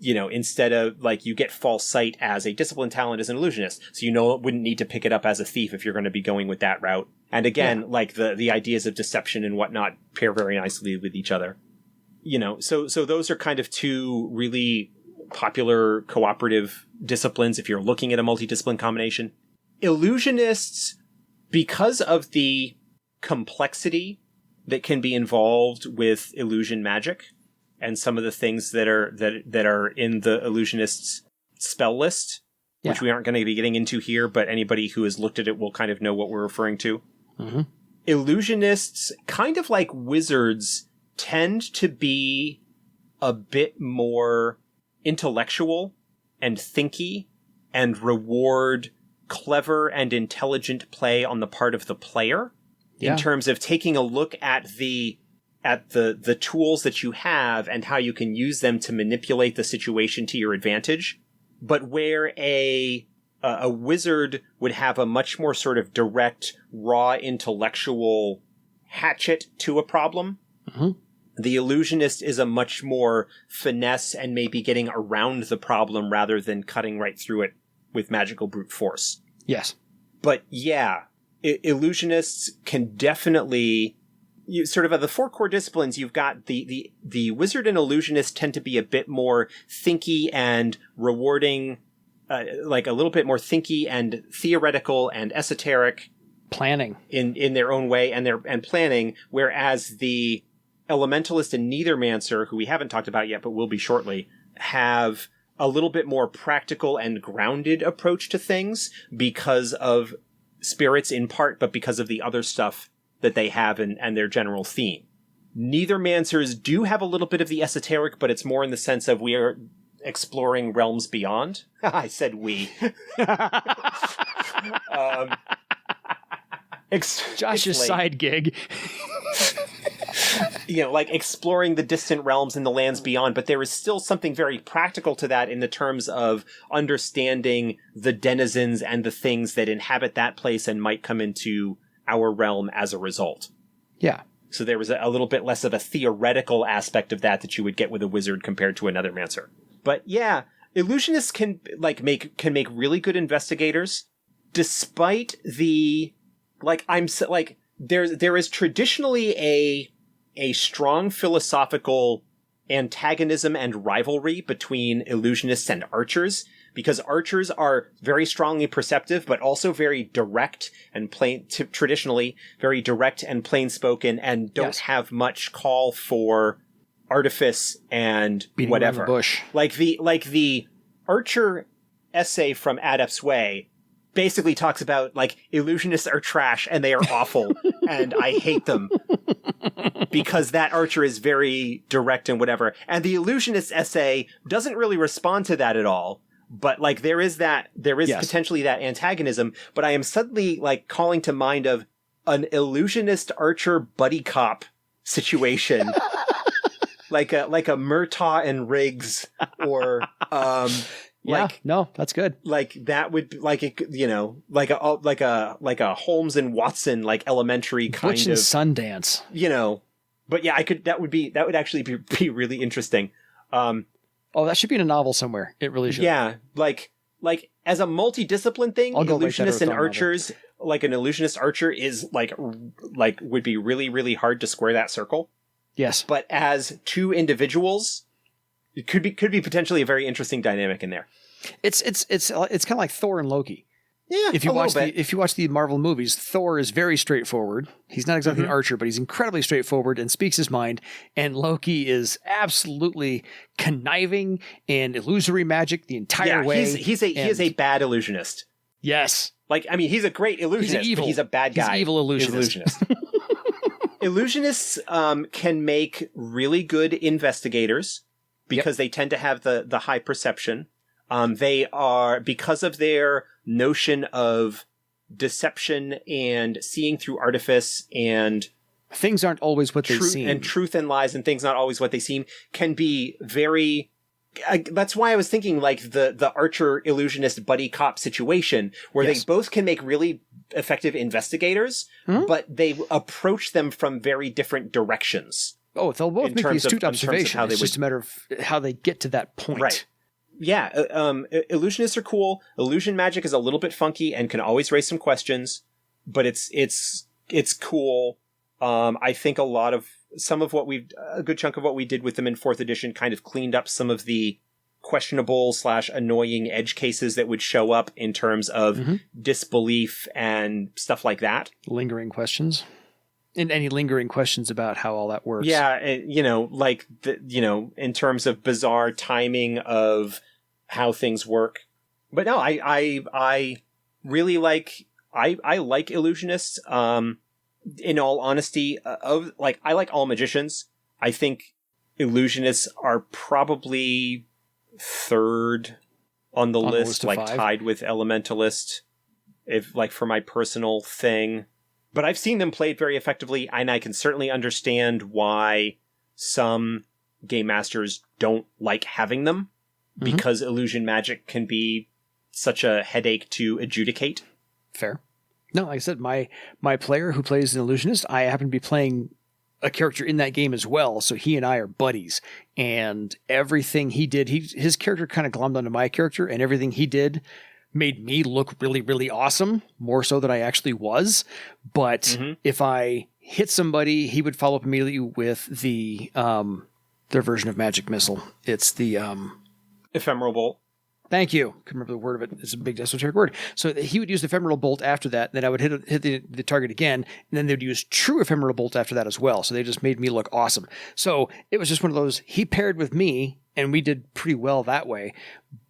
instead of you get False Sight as a discipline talent as an illusionist, so it wouldn't need to pick it up as a thief if you're going to be going with that route. And again, the ideas of deception and whatnot pair very nicely with each other. So those are kind of two really popular cooperative disciplines if you're looking at a multidiscipline combination. Illusionists, because of the complexity that can be involved with illusion magic and some of the things that are in the illusionists spell list, which we aren't going to be getting into here, but anybody who has looked at it will kind of know what we're referring to. Illusionists, kind of like wizards, tend to be a bit more intellectual and thinky and reward clever and intelligent play on the part of the player in terms of taking a look at the tools that you have and how you can use them to manipulate the situation to your advantage. But where a wizard would have a much more sort of direct, raw, intellectual hatchet to a problem, the illusionist is a much more finesse and maybe getting around the problem rather than cutting right through it with magical brute force. Yes. But illusionists can definitely... sort of the four core disciplines, you've got the wizard and illusionist tend to be a bit more thinky and rewarding, a little bit more thinky and theoretical and esoteric, planning in their own way and planning. Whereas the elementalist and neithermancer, who we haven't talked about yet but will be shortly, have a little bit more practical and grounded approach to things because of spirits in part, but because of the other stuff that they have and their general theme. Neithermancers do have a little bit of the esoteric, but it's more in the sense of we are exploring realms beyond. I said we. Josh's side gig. Exploring the distant realms and the lands beyond, but there is still something very practical to that in the terms of understanding the denizens and the things that inhabit that place and might come into our realm as a result. Yeah. So there was a little bit less of a theoretical aspect of that you would get with a wizard compared to another mancer. But yeah, illusionists can make really good investigators, despite the there is traditionally a strong philosophical antagonism and rivalry between illusionists and archers, because archers are very strongly perceptive, but also very direct and traditionally very direct and plain-spoken, and don't have much call for artifice and beating whatever. around the bush. Like the archer essay from Adept's Way basically talks about like illusionists are trash and they are awful and I hate them because that archer is very direct and whatever. And the illusionist essay doesn't really respond to that at all. But like there is yes. potentially that antagonism, but I am suddenly like calling to mind of an illusionist archer buddy cop situation. like a Murtaugh and Riggs or yeah, no, that's good. Like that would like it, you know, like a Holmes and Watson like elementary kind Butch of and Sundance, you know. But yeah, that would actually be really interesting. Oh, that should be in a novel somewhere. It really should. Yeah, like as a multidiscipline thing, illusionists and archers, like an illusionist archer is like would be really, really hard to square that circle. Yes. But as two individuals, it could be potentially a very interesting dynamic in there. It's kind of like Thor and Loki. Yeah, if you watch the Marvel movies, Thor is very straightforward. He's not exactly an archer, but he's incredibly straightforward and speaks his mind. And Loki is absolutely conniving and illusory magic the entire way. He is a bad illusionist. Yes. Like, I mean, he's a great illusionist, but he's a bad guy. He's evil illusionist. Illusionists can make really good investigators because they tend to have the high perception. They are, because of their notion of deception and seeing through artifice and things aren't always what they seem. And truth and lies and things not always what they seem can be very... that's why I was thinking like the archer illusionist buddy cop situation where they both can make really effective investigators, but they approach them from very different directions. Oh, they'll both make the astute observation. It's just a matter of how they get to that point. Right. Yeah, illusionists are cool. Illusion magic is a little bit funky and can always raise some questions, but it's cool. I think a good chunk of what we did with them in 4th edition kind of cleaned up some of the questionable / annoying edge cases that would show up in terms of disbelief and stuff like that. Lingering questions. And any lingering questions about how all that works. Yeah, in terms of bizarre timing of how things work. But no, I really like illusionists. In all honesty, I like all magicians. I think illusionists are probably 3rd on the list, like 5. Tied with elementalist, if like for my personal thing. But I've seen them played very effectively, and I can certainly understand why some game masters don't like having them, because illusion magic can be such a headache to adjudicate. Fair. No, like I said, my player who plays an illusionist, I happen to be playing a character in that game as well, so he and I are buddies. And everything he did, his character kind of glommed onto my character, and everything he did made me look really, really awesome, more so than I actually was. But if I hit somebody, he would follow up immediately with their version of magic missile. It's the ephemeral bolt. Thank you. Couldn't remember the word of it. It's a big esoteric word. So he would use the ephemeral bolt after that. Then I would hit the target again. And then they would use true ephemeral bolt after that as well. So they just made me look awesome. So it was just one of those, he paired with me and we did pretty well that way.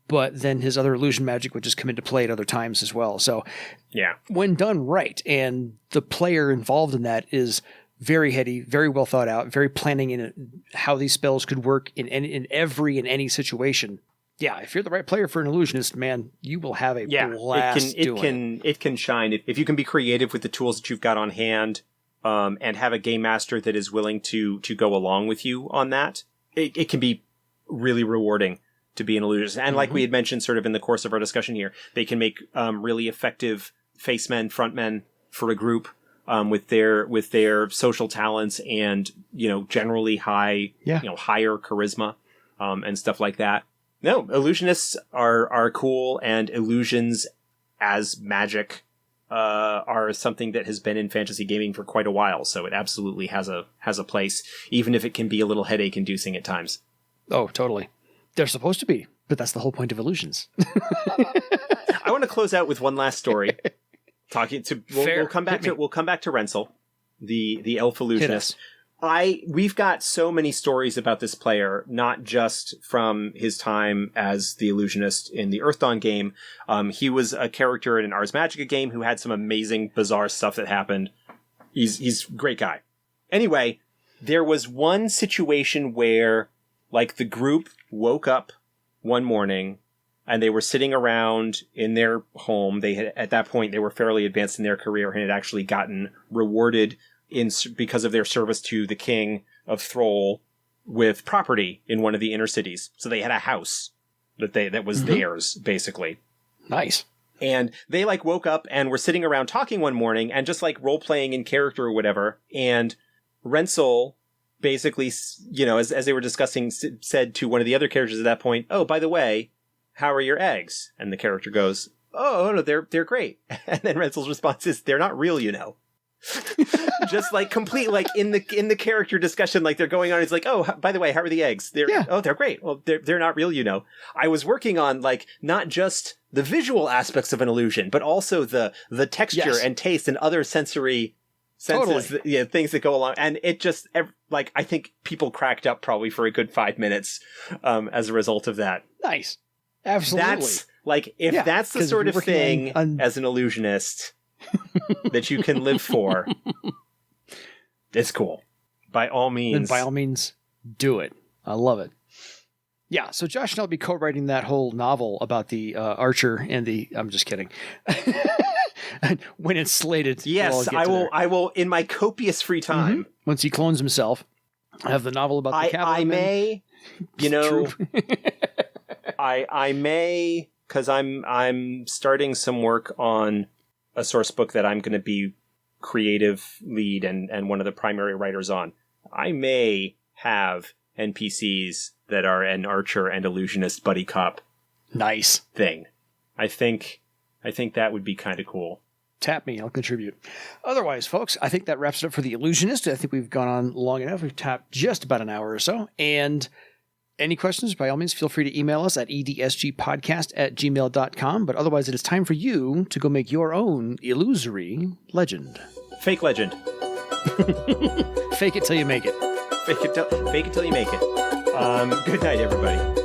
But then his other illusion magic would just come into play at other times as well. So yeah, when done right, and the player involved in that is very heady, very well thought out, very planning in how these spells could work in any situation. Yeah, if you're the right player for an illusionist, man, you will have a blast doing it. It can shine. If you can be creative with the tools that you've got on hand, and have a game master that is willing to go along with you on that, it can be really rewarding to be an illusionist. And like we had mentioned sort of in the course of our discussion here, they can make really effective facemen, frontmen for a group, with their social talents and, generally higher charisma, and stuff like that. No, illusionists are cool, and illusions as magic are something that has been in fantasy gaming for quite a while. So it absolutely has a place, even if it can be a little headache inducing at times. Oh, totally. They're supposed to be, but that's the whole point of illusions. I want to close out with one last story. We'll come back to Renzel, the elf illusionist. We've got so many stories about this player, not just from his time as the Illusionist in the Earthdawn game. He was a character in an Ars Magica game who had some amazing, bizarre stuff that happened. He's a great guy. Anyway, there was one situation where, like, the group woke up one morning and they were sitting around in their home. They had, at that point, they were fairly advanced in their career and had actually gotten rewarded because of their service to the king of Thrall with property in one of the inner cities. So they had a house that was theirs, basically. Nice. And they like woke up and were sitting around talking one morning and just like role playing in character or whatever. And Renzel basically, you know, as they were discussing, said to one of the other characters at that point, "Oh, by the way, how are your eggs?" And the character goes, "Oh, no, they're great." And then Renzel's response is, "They're not real, you know." Just like complete, like in the character discussion, like they're going on. It's like, "Oh, by the way, how are the eggs?" They're great. Well, they're not real, you know. I was working on like not just the visual aspects of an illusion, but also the texture and taste and other sensory senses, things that go along. And it just like I think people cracked up probably for a good 5 minutes as a result of that. Nice, absolutely. That's like if that's the sort of thing as an illusionist that you can live for, it's cool. By all means. Then by all means, do it. I love it. Yeah, so Josh and I'll be co-writing that whole novel about the archer and the... I'm just kidding. When it's slated. Yes, I will, in my copious free time. Once he clones himself, I have the novel about the cavalryman. I may, you know... I may, because I'm starting some work on a source book that I'm going to be creative lead and one of the primary writers on. I may have NPCs that are an archer and illusionist buddy cop. Nice thing. I think that would be kind of cool. Tap me, I'll contribute. Otherwise, folks, I think that wraps it up for the Illusionist. I think we've gone on long enough. We've tapped just about an hour or so. And any questions, by all means, feel free to email us at edsgpodcast@gmail.com. But otherwise, it is time for you to go make your own illusory legend. Fake legend. Fake it till you make it. Fake it till you make it. Good night, everybody.